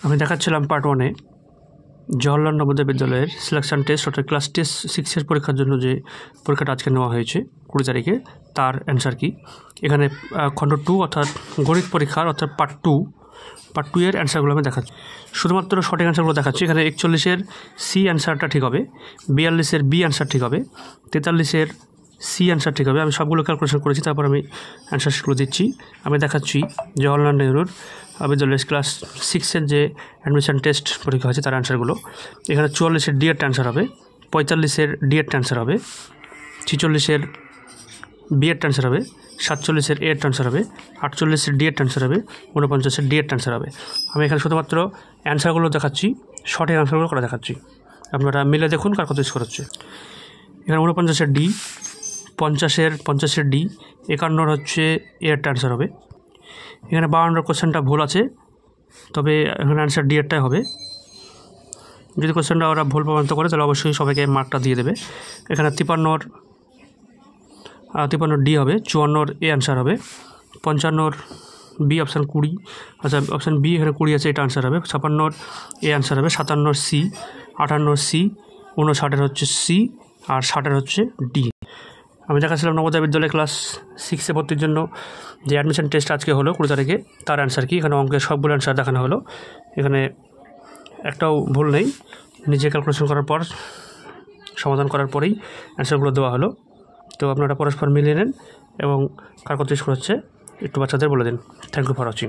আমি দেখাচ্ছিলাম পার্ট 1-এ জওহরলাল নবোদয় বিদ্যালয়ের সিলেকশন টেস্ট অর্থাৎ ক্লাস টেস্ট 6-এর পরীক্ষার জন্য যে পরীক্ষাটা আজকে নেওয়া হয়েছে 20 তারিখে, তার অ্যান্সার কি। এখানে খণ্ড 2 অর্থাৎ গণিত পরীক্ষার অর্থাৎ পার্ট 2 এর অ্যান্সারগুলো আমি দেখাচ্ছি। শুধুমাত্র সঠিক অ্যান্সারগুলো দেখাচ্ছি। এখানে 41-এর সি অ্যান্সারটা ঠিক হবে, 42-এর বি অ্যান্সার ঠিক হবে, 43-এর সি অ্যান্সার ঠিক হবে। আমি সবগুলো ক্যালকুলেশন করেছি, তারপর আমি অ্যান্সার সেগুলো দিচ্ছি। আমি দেখাচ্ছি জওহরলাল নেহরুর বিদ্যালয়ের ক্লাস 6-এর যে অ্যাডমিশন টেস্ট পরীক্ষা হয়েছে তার অ্যান্সারগুলো। এখানে 44-এর ডি এর অ্যান্সার হবে, 45-এর ডি এর অ্যান্সার হবে, 46-এর বি এর অ্যান্সার হবে, 47-এর এ এর অ্যান্সার হবে, 48-এর ডি এর অ্যান্সার হবে, 49-এর ডি এর অ্যান্সার হবে। আমি এখানে শুধুমাত্র অ্যান্সারগুলো দেখাচ্ছি, সঠিক অ্যান্সারগুলো করে দেখাচ্ছি। আপনারা মিলে দেখুন কার কত স্কোর হচ্ছে। এখানে 49-এর ডি, 50-এর ডি, 51-এর হচ্ছে এ এর অ্যান্সার হবে। এখানে 52-এর কোশ্চেনটা ভুল আছে, তবে এখানে অ্যান্সার ডি এরটাই হবে। যদি কোশ্চেনটা ওরা ভুল প্রমাণিত করে তাহলে অবশ্যই সবাইকে মার্কটা দিয়ে দেবে। এখানে 53-এর ডি হবে, 54-এর এ অ্যান্সার হবে, 55-এর বি অপশান 20, আচ্ছা অপশান বি এখানে 20 আছে, এটা আনসার হবে। 56-এর এ অ্যান্সার হবে, 57-এর সি, 58-এর সি, 59-এর হচ্ছে সি, আর 60-এর হচ্ছে ডি। আমি দেখাচ্ছিলাম নবোদয় বিদ্যালয় ক্লাস 6-এ ভর্তির জন্য যে অ্যাডমিশন টেস্ট আজকে হলো 20 তারিখে, তার অ্যান্সার কি। এখানে অঙ্কের সবগুলো অ্যান্সার দেখানো হলো, এখানে একটাও ভুল নেই। নিজে ক্যালকুলেশন করার পর, সমাধান করার পরেই অ্যান্সারগুলো দেওয়া হলো। তো আপনারা পরস্পর মিলিয়ে নেন এবং কার কত স্কোর হচ্ছে একটু বাচ্চাদের বলে দিন। Thank you for watching.